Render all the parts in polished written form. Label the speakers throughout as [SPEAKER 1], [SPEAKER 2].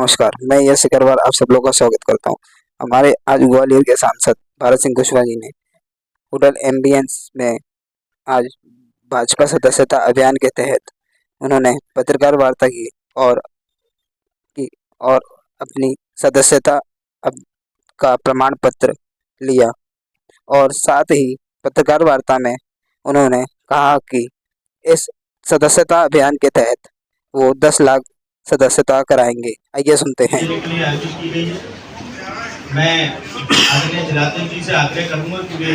[SPEAKER 1] नमस्कार, मैं यश अग्रवाल आप सब लोगों का स्वागत करता हूँ। हमारे आज ग्वालियर के सांसद भारत सिंह कुशवाहा जी ने होटल एम्बियंस में आज भाजपा सदस्यता अभियान के तहत उन्होंने पत्रकार वार्ता की और अपनी सदस्यता का प्रमाण पत्र लिया और साथ ही पत्रकार वार्ता में उन्होंने कहा कि इस सदस्यता अभियान के तहत वो 10 लाख सदस्यता कराएंगे। आइए सुनते हैं।
[SPEAKER 2] के लिए आयोजित की गई है। मैं आदरणीय जिलाध्यक्ष जी से आग्रह करूंगा कि वे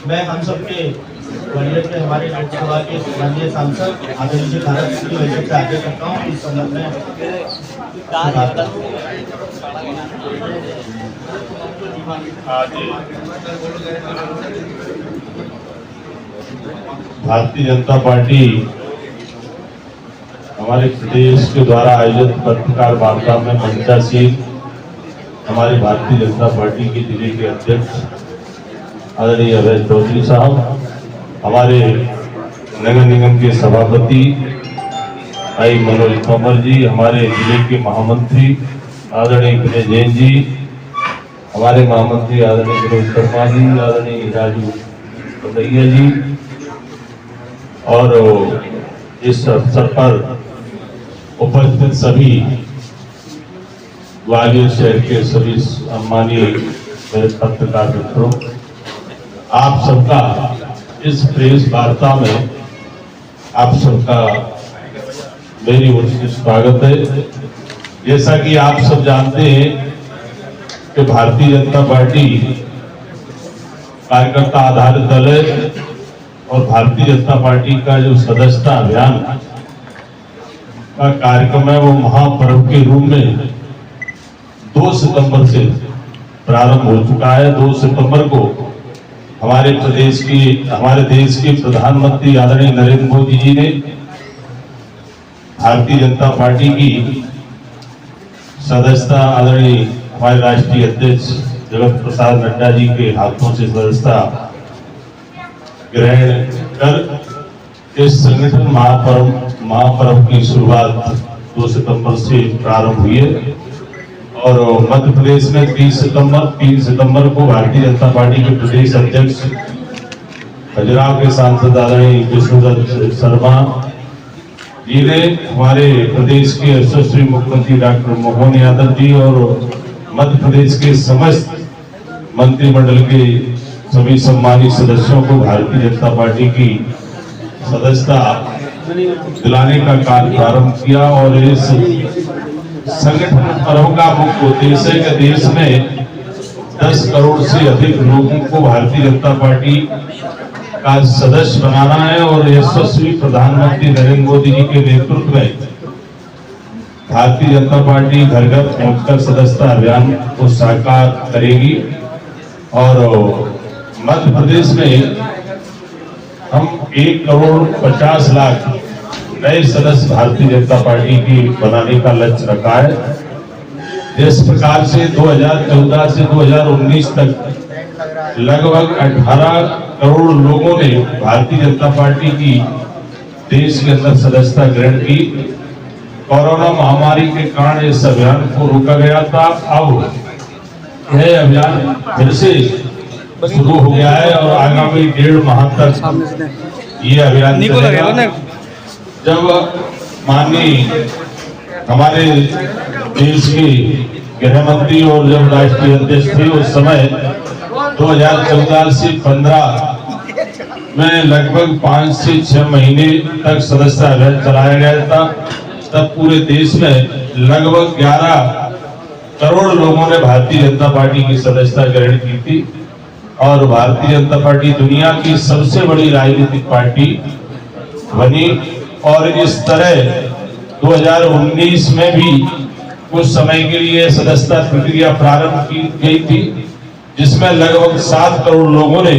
[SPEAKER 2] मैं हम सबके ग्वालियर के हमारे लोकसभा के माननीय सांसद आदरणीय भारत सिंह जी से आग्रह करता हूँ इस संदर्भ में
[SPEAKER 3] भारतीय जनता पार्टी हमारे प्रदेश के द्वारा आयोजित पत्रकार वार्ता में मंचासीन हमारे भारतीय जनता पार्टी के जिले के अध्यक्ष आदरणीय अभय चौधरी साहब, हमारे नगर निगम के सभापति आई मनोज तोमर जी, हमारे जिले के महामंत्री आदरणीय विनय जैन जी, हमारे महामंत्री आदरणीय विनोद शर्मा जी, आदरणीय राजू पदैया जी और इस अवसर पर उपस्थित सभी ग्वालियर शहर के सभी सम्मानीय मेरे पत्रकार मित्रों, आप सबका इस प्रेस वार्ता में आप सबका मेरी ओर से स्वागत है। जैसा कि आप सब जानते हैं कि भारतीय जनता पार्टी कार्यकर्ता आधारित दल है और भारतीय जनता पार्टी का जो सदस्यता अभियान का कार्यक्रम है वो महापर्व के रूप में 2 सितंबर से प्रारंभ हो चुका है। 2 सितंबर को हमारे देश के प्रधानमंत्री आदरणीय नरेंद्र मोदी जी ने भारतीय जनता पार्टी की सदस्यता आदरणीय हमारे राष्ट्रीय अध्यक्ष जगत प्रसाद नड्डा जी के हाथों से सदस्यता ग्रहण कर इस संगठन महापर्व की शुरुआत 2 सितंबर से प्रारंभ हुई है और मध्य प्रदेश में 3 सितंबर को भारतीय जनता पार्टी के प्रदेश अध्यक्ष खजुराहो के सांसद आदरणीय विष्णुदत्त शर्मा जी ने हमारे प्रदेश के यशस्वी मुख्यमंत्री डॉक्टर मोहन यादव जी और मध्य प्रदेश के समस्त मंत्रिमंडल के सभी सम्मानित सदस्यों को भारतीय जनता पार्टी की सदस्यता दिलाने का कार्य प्रारंभ किया और इस संगठन पर्व का मुख्य उद्देश्य है कि देश में 10 करोड़ से अधिक लोगों को भारतीय जनता पार्टी का सदस्य बनाना है और यशस्वी प्रधानमंत्री नरेंद्र मोदी जी के नेतृत्व में भारतीय जनता पार्टी घर घर पहुंचकर सदस्यता अभियान को साकार करेगी और मध्य प्रदेश में हम 1 करोड़ 50 लाख नए सदस्य भारतीय जनता पार्टी की बनाने का लक्ष्य रखा है। जिस प्रकार से 2014 से 2019 तक लगभग 18 करोड़ लोगों ने भारतीय जनता पार्टी की देश के अंदर सदस्यता ग्रहण की। कोरोना महामारी के कारण इस अभियान को रोका गया था। अब यह अभियान फिर से शुरू हो गया है और आगामी 1.5 माह तक ये अभियान चलेगा। जब माननीय हमारे देश के गृह मंत्री और जब राष्ट्रीय अध्यक्ष थे उस समय 2014 से 15 में लगभग 5 से 6 महीने तक सदस्यता अभियान चलाया गया था। तब पूरे देश में लगभग 11 करोड़ लोगों ने भारतीय जनता पार्टी की सदस्यता ग्रहण की थी और भारतीय जनता पार्टी दुनिया की सबसे बड़ी राजनीतिक पार्टी बनी। और इस तरह 2019 में भी कुछ समय के लिए सदस्यता प्रक्रिया प्रारंभ की गई थी जिसमें लगभग 7 करोड़ लोगों ने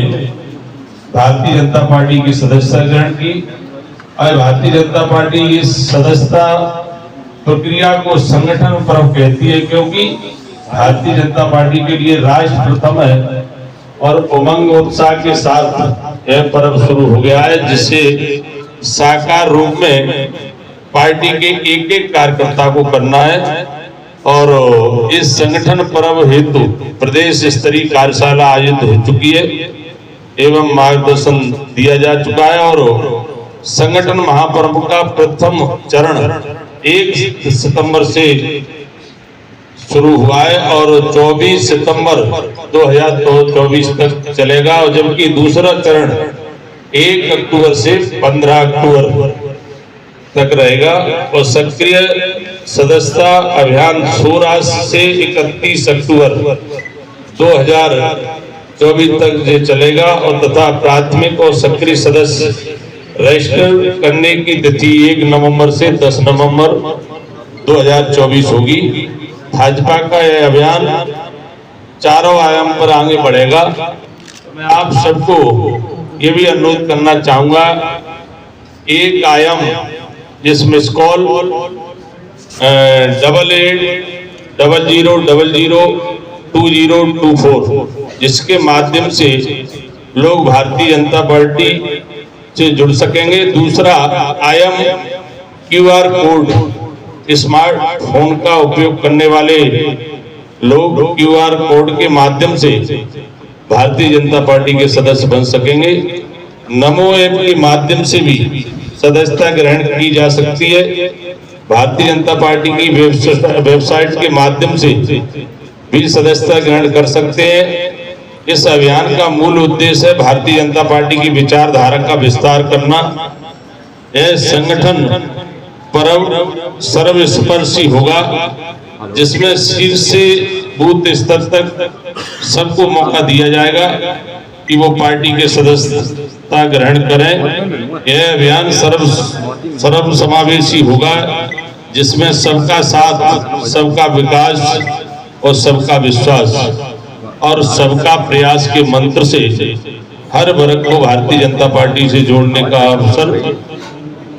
[SPEAKER 3] भारतीय जनता पार्टी की सदस्यता ग्रहण की और भारतीय जनता पार्टी इस सदस्यता प्रक्रिया को संगठन पर्व कहती है क्योंकि भारतीय जनता पार्टी के लिए राष्ट्र प्रथम है और उमंग उत्साह के साथ यह पर्व शुरू हो गया है, जिसे साकार रूप में पार्टी के एक एक कार्यकर्ता को करना है। और इस संगठन पर्व हेतु प्रदेश स्तरीय कार्यशाला आयोजित हो चुकी है एवं मार्गदर्शन दिया जा चुका है। और संगठन महापर्व का प्रथम चरण 1 सितंबर से शुरू हुआ है और 24 सितंबर 2024 तक चलेगा, और जबकि दूसरा चरण 1 अक्टूबर से 15 अक्टूबर तक रहेगा। और सक्रिय सदस्यता अभियान 16 से 31 अक्टूबर 2024 तक ये चलेगा। और तथा प्राथमिक और सक्रिय सदस्य रजिस्टर करने की तिथि 1 नवंबर से 10 नवंबर 2024 होगी। भाजपा का यह अभियान चारों आयाम पर आगे बढ़ेगा। मैं आप सबको ये भी अनुरोध करना चाहूंगा, एक आयाम जिसमें कॉल 8800002024 जिसके माध्यम से लोग भारतीय जनता पार्टी से जुड़ सकेंगे। दूसरा आयाम QR कोड, स्मार्टफोन का उपयोग करने वाले लोग QR कोड के माध्यम से भारतीय जनता पार्टी के सदस्य बन सकेंगे। नमो ऐप के माध्यम से भी सदस्यता ग्रहण की जा सकती है। भारतीय जनता पार्टी की वेबसाइट के माध्यम से भी सदस्यता ग्रहण कर सकते हैं। इस अभियान का मूल उद्देश्य है भारतीय जनता पार्टी की विचारधारा का विस्तार करना। यह संगठन पर्व सर्वस्पर्शी होगा, जिसमें शीर्ष से बूथ स्तर तक सबको मौका दिया जाएगा कि वो पार्टी के सदस्यता ग्रहण करें। यह अभियान सर्व समावेशी होगा, जिसमें सबका साथ, सबका विकास और सबका विश्वास और सबका प्रयास के मंत्र से हर वर्ग को भारतीय जनता पार्टी से जोड़ने का अवसर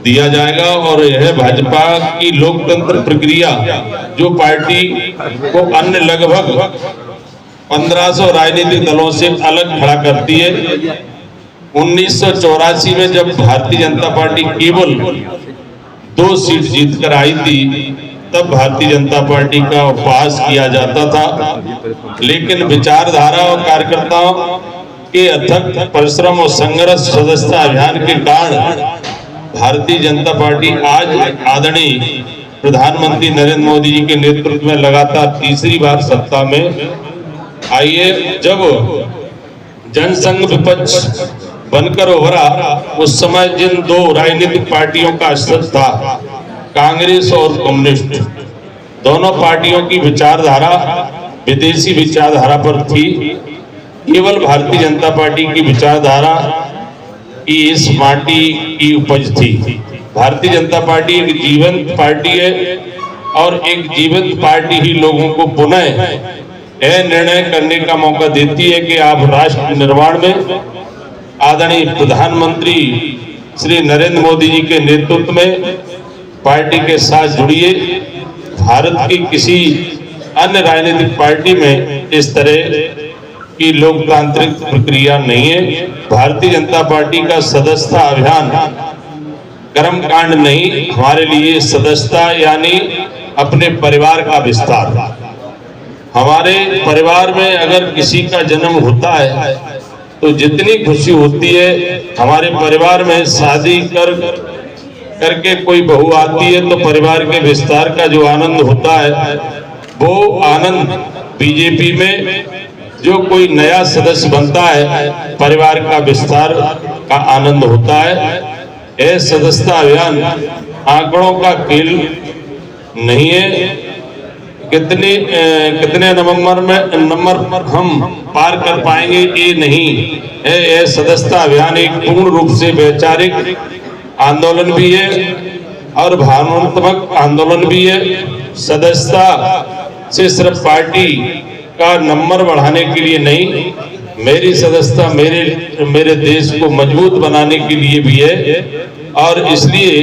[SPEAKER 3] दिया जाएगा। और यह भाजपा की लोकतंत्र प्रक्रिया, जो पार्टी को अन्य लगभग 1500 राजनीतिक दलों से अलग खड़ा करती है। 1984 में जब भारतीय जनता पार्टी केवल 2 सीट जीतकर आई थी, तब भारतीय जनता पार्टी का उपहास किया जाता था। लेकिन विचारधारा और कार्यकर्ताओं के अथक परिश्रम और संघर्ष सदस्यता अभियान के कारण भारतीय जनता पार्टी आज आदरणीय प्रधानमंत्री नरेंद्र मोदी जी के नेतृत्व में लगातार तीसरी बार सत्ता में आई है। जब जनसंघ विपक्ष बनकर उभरा, उस समय जिन 2 राजनीतिक पार्टियों का अस्तित्व था, कांग्रेस और कम्युनिस्ट, दोनों पार्टियों की विचारधारा विदेशी विचारधारा पर थी। केवल भारतीय जनता पार्टी की विचारधारा की इस माटी की उपज थी। भारतीय जनता पार्टी एक जीवंत पार्टी है और एक जीवंत पार्टी ही लोगों को पुनः यह निर्णय करने का मौका देती है कि आप राष्ट्र निर्माण में आदरणीय प्रधानमंत्री श्री नरेंद्र मोदी जी के नेतृत्व में पार्टी के साथ जुड़िए। भारत की किसी अन्य राजनीतिक पार्टी में इस तरह की लोकतांत्रिक प्रक्रिया नहीं है। भारतीय जनता पार्टी का सदस्यता अभियान कर्मकांड नहीं, हमारे लिए सदस्यता यानी अपने परिवार का विस्तार। हमारे परिवार में अगर किसी का जन्म होता है तो जितनी खुशी होती है, हमारे परिवार में शादी करके कोई बहू आती है तो परिवार के विस्तार का जो आनंद होता है, वो आनंद बीजेपी में जो कोई नया सदस्य बनता है, परिवार का विस्तार का आनंद होता है। यह सदस्यता अभियान आंकड़ों का खेल नहीं है। कितने नंबर पर हम पार कर पाएंगे ये नहीं है। यह सदस्यता अभियान एक पूर्ण रूप से वैचारिक आंदोलन भी है और भावनात्मक आंदोलन भी है। सदस्यता से सिर्फ पार्टी का नंबर बढ़ाने के लिए नहीं, मेरी सदस्यता मेरे देश को मजबूत बनाने के लिए भी है। और इसलिए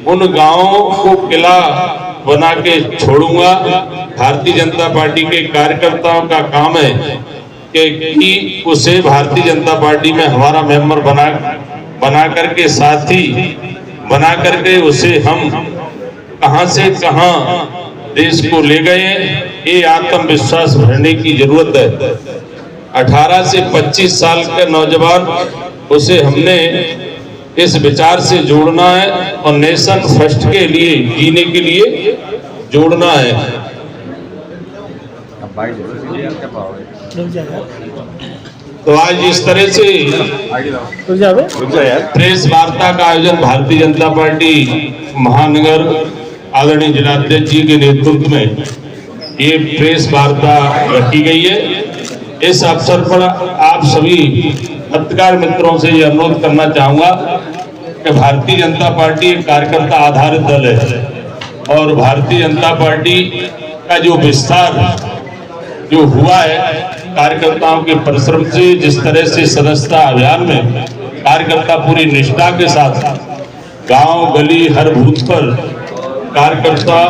[SPEAKER 3] उन गांवों को किला बना के छोड़ूंगा। भारतीय जनता पार्टी के कार्यकर्ताओं का काम है कि उसे भारतीय जनता पार्टी में हमारा मेंबर बना करके साथी बना करके उसे हम कहां से कहां देश को ले गए, ये आत्मविश्वास भरने की जरूरत है। 18 से 25 साल के नौजवान, उसे हमने इस विचार से जोड़ना है और नेशन फर्स्ट के लिए जीने के लिए जोड़ना है। तो आज इस तरह से प्रेस वार्ता का आयोजन भारतीय जनता पार्टी महानगर आदरणीय जिलाध्यक्ष जी के नेतृत्व में ये प्रेस वार्ता रखी गई है। इस अवसर पर आप सभी पत्रकार मित्रों से यह अनुरोध करना चाहूंगा कि भारतीय जनता पार्टी एक कार्यकर्ता आधारित दल है और भारतीय जनता पार्टी का जो विस्तार जो हुआ है कार्यकर्ताओं के परिश्रम से, जिस तरह से सदस्यता अभियान में कार्यकर्ता पूरी निष्ठा के साथ गांव गली हर बूथ पर कार्यकर्ता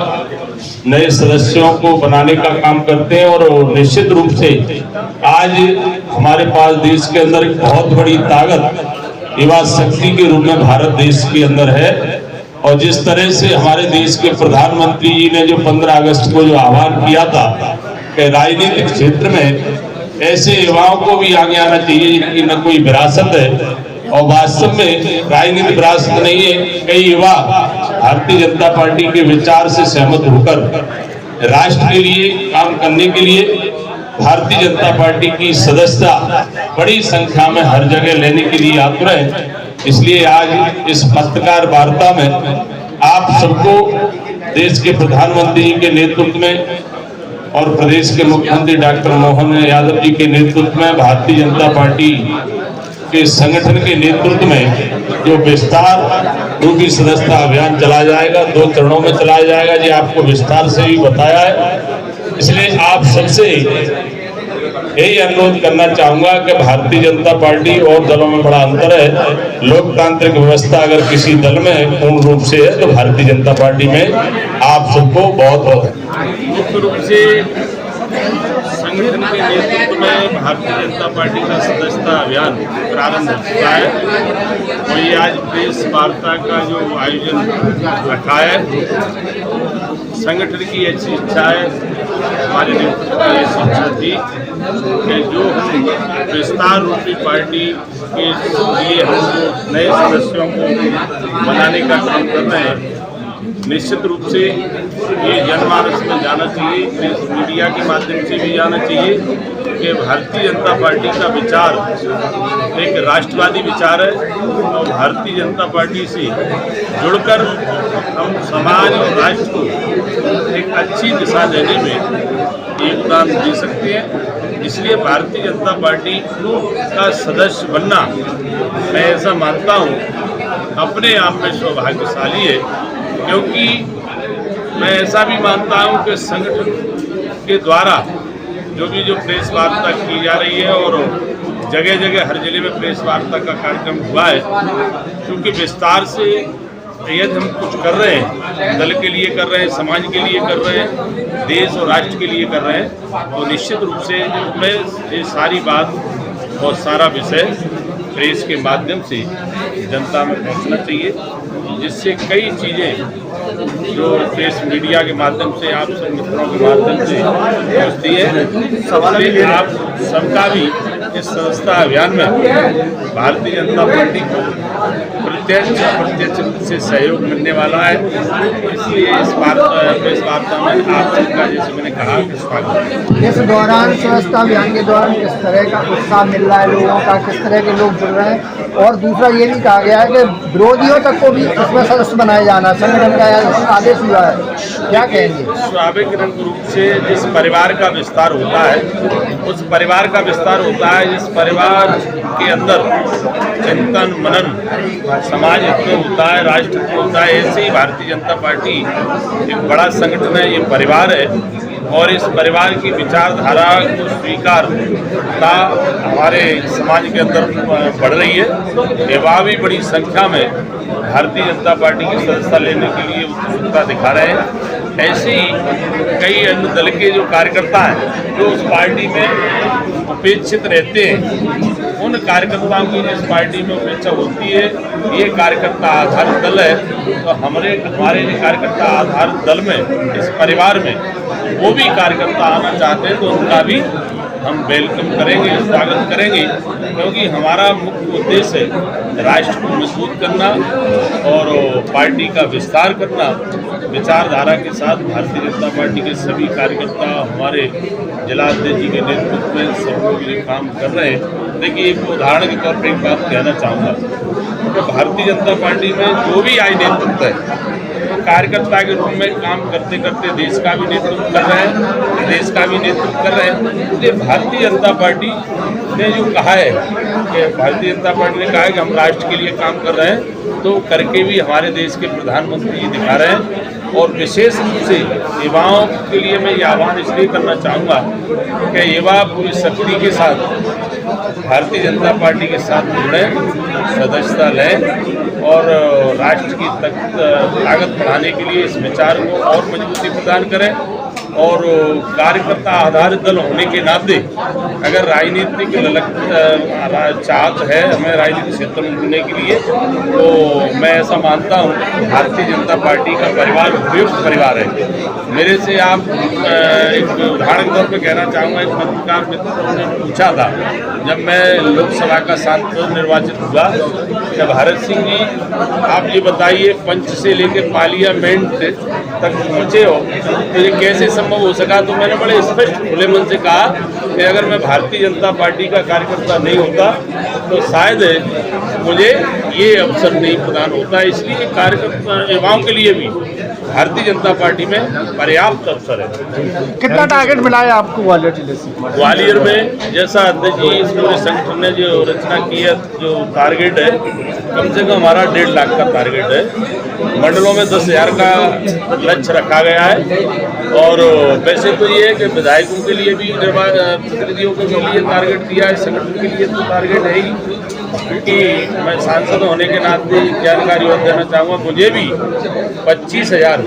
[SPEAKER 3] नए सदस्यों को बनाने का काम करते हैं और निश्चित रूप से आज हमारे पास देश के अंदर एक बहुत बड़ी ताकत युवा शक्ति के रूप में भारत देश के अंदर है। और जिस तरह से हमारे देश के प्रधानमंत्री जी ने जो 15 अगस्त को जो आह्वान किया था कि राजनीतिक क्षेत्र में ऐसे युवाओं को भी आगे आना चाहिए जिनकी न कोई विरासत है, और वास्तव में राजनीतिक विरासत नहीं है। कई युवा भारतीय जनता पार्टी के विचार से सहमत होकर राष्ट्र के लिए काम करने के लिए भारतीय जनता पार्टी की सदस्यता बड़ी संख्या में हर जगह लेने के लिए आतुर है। इसलिए आज इस पत्रकार वार्ता में आप सबको देश के प्रधानमंत्री जी के नेतृत्व में और प्रदेश के मुख्यमंत्री डॉक्टर मोहन यादव जी के नेतृत्व में भारतीय जनता पार्टी के संगठन के नेतृत्व में जो विस्तार रूपी सदस्यता अभियान चलाया जाएगा, 2 चरणों में चलाया जाएगा, ये आपको विस्तार से भी बताया है। इसलिए आप सबसे यही अनुरोध करना चाहूंगा कि भारतीय जनता पार्टी और दलों में बड़ा अंतर है। लोकतांत्रिक व्यवस्था अगर किसी दल में पूर्ण रूप से है तो भारतीय जनता पार्टी में आप सबको बहुत
[SPEAKER 4] मुख्य रूप से संगठन के नेतृत्व में भारतीय जनता पार्टी का सदस्यता अभियान प्रारंभ हो चुका है और ये आज प्रेस वार्ता का जो आयोजन रखा है, संगठन की ऐसी इच्छा है, हमारे नेतृत्व की ऐसी इच्छा थी कि जो हम विस्तार रूपी पार्टी के लिए हम जो नए सदस्यों को बनाने का काम कर रहे हैं, निश्चित रूप से ये जनमानस में जाना चाहिए, प्रेस मीडिया के माध्यम से भी जाना चाहिए कि भारतीय जनता पार्टी का विचार एक राष्ट्रवादी विचार है और भारतीय जनता पार्टी से जुड़कर हम समाज और राष्ट्र को एक अच्छी दिशा देने में योगदान दे सकते हैं। इसलिए भारतीय जनता पार्टी का सदस्य बनना, मैं ऐसा मानता हूँ, अपने आप में सौभाग्यशाली है, क्योंकि मैं ऐसा भी मानता हूं कि संगठन के द्वारा जो प्रेस वार्ता की जा रही है और जगह जगह हर जिले में प्रेस वार्ता का कार्यक्रम हुआ है, क्योंकि विस्तार से यदि हम कुछ कर रहे हैं, दल के लिए कर रहे हैं, समाज के लिए कर रहे हैं, देश और राष्ट्र के लिए कर रहे हैं, तो निश्चित रूप से ये सारी बात और सारा विषय प्रेस के माध्यम से जनता में पहुंचना चाहिए, जिससे कई चीज़ें जो प्रेस मीडिया के माध्यम से आप सब मित्रों के माध्यम से पहुँचती है, सवाल आप सबका भी इस सदस्यता अभियान में भारतीय जनता पार्टी को प्रत्यक्ष रूप से सहयोग मिलने वाला है। इसलिए इस प्रेस वार्ता में आप सबका, जैसे मैंने कहा, स्वागत।
[SPEAKER 5] इस दौरान सदस्यता अभियान के दौरान किस तरह का उत्साह मिल रहा है लोगों का, किस तरह के लोग जुड़ रहे हैं, और दूसरा ये भी कहा गया है कि विरोधियों तक को भी इसमें सदस्य बनाया जाना संगठन का आदेश हुआ है, क्या कहेंगे?
[SPEAKER 4] स्वाभाविक रूप से जिस परिवार का विस्तार होता है, उस परिवार का विस्तार होता है जिस परिवार के अंदर चिंतन मनन समाज हित में होता है, राष्ट्र हित में होता है। ऐसे ही भारतीय जनता पार्टी एक बड़ा संगठन है, ये परिवार है, और इस परिवार की विचारधारा को स्वीकारता हमारे समाज के अंदर बढ़ रही है। युवा भी बड़ी संख्या में भारतीय जनता पार्टी की सदस्यता लेने के लिए उत्सुकता दिखा रहे हैं। ऐसे ही कई अन्य दल के जो कार्यकर्ता हैं जो उस पार्टी में उपेक्षित रहते हैं, उन कार्यकर्ताओं की जिस पार्टी में उपेक्षा होती है, ये कार्यकर्ता आधारित दल है। तो हमारे कार्यकर्ता आधारित दल में, इस परिवार में वो भी कार्यकर्ता आना चाहते हैं तो उनका भी हम वेलकम करेंगे, स्वागत करेंगे, क्योंकि हमारा मुख्य उद्देश्य है राष्ट्र को मजबूत करना और पार्टी का विस्तार करना। विचारधारा के साथ भारतीय जनता पार्टी के सभी कार्यकर्ता हमारे जिलाध्यक्ष जी के नेतृत्व में सब लोग ये काम कर रहे हैं। देखिए, एक उदाहरण के तौर पर एक बात कहना चाहूँगा कि भारतीय जनता पार्टी में जो भी आई नेतृत्व है, कार्यकर्ता के रूप में काम करते करते देश का भी नेतृत्व कर रहे हैं, प्रदेश का भी नेतृत्व कर रहे हैं। इसलिए भारतीय जनता पार्टी ने जो कहा है कि भारतीय जनता पार्टी ने कहा है कि हम राष्ट्र के लिए काम कर रहे हैं, तो करके भी हमारे देश के प्रधानमंत्री जी दिखा रहे हैं। और विशेष रूप से युवाओं के लिए मैं ये आह्वान इसलिए करना चाहूँगा कि युवा पूरी शक्ति के साथ भारतीय जनता पार्टी के साथ जुड़ें, सदस्यता लें और राष्ट्र की ताकत बढ़ाने के लिए इस विचार को और मजबूती प्रदान करें। और कार्यकर्ता आधारित दल होने के नाते अगर राजनीतिक चाहत है हमें राजनीतिक क्षेत्र में जुड़ने के लिए, तो मैं ऐसा मानता हूँ भारतीय जनता पार्टी का परिवार उपयुक्त परिवार है। मेरे से आप एक उदाहरण के तौर पर कहना चाहूँगा, एक पत्रकार मित्र ने पूछा था जब मैं लोकसभा का सांसद निर्वाचित हुआ कि भारत सिंह जी आप ये बताइए, पंच से लेकर पार्लियामेंट तक पहुँचे हो तो ये कैसे संभव हो सका? तो मैंने बड़े स्पष्ट खुले मन से कहा कि अगर मैं भारतीय जनता पार्टी का कार्यकर्ता नहीं होता तो शायद मुझे ये अवसर नहीं प्रदान होता। इसलिए कार्यकर्ता युवाओं के लिए भी भारतीय जनता पार्टी में पर्याप्त अवसर है।
[SPEAKER 5] कितना टारगेट मिला है आपको ग्वालियर जिले से?
[SPEAKER 4] ग्वालियर में जैसा अध्यक्ष जी इस पूरे संगठन ने जो रचना की है, जो टारगेट है कम से कम हमारा 1.5 लाख का टारगेट है। मंडलों में 10,000 का लक्ष्य रखा गया है। और वैसे तो ये है कि विधायकों के लिए भी, प्रतिनिधियों के लिए टारगेट दिया है, संगठन के लिए तो टारगेट है ही। क्योंकि मैं सांसद होने के नाते जानकारी और देना चाहूँगा, मुझे भी 25,000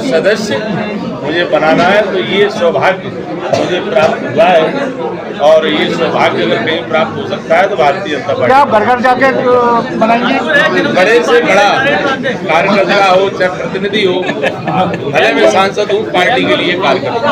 [SPEAKER 4] सदस्य मुझे बनाना है। तो ये सौभाग्य मुझे प्राप्त हुआ है और ये सौभाग्य अगर कहीं प्राप्त हो सकता है तो भारतीय जनता पार्टी।
[SPEAKER 5] क्या घर जाके बनाएंगे?
[SPEAKER 4] बड़े से बड़ा कार्यकर्ता हो चाहे प्रतिनिधि हो, भले मैं सांसद हूँ, पार्टी के लिए कार्यकर्ता।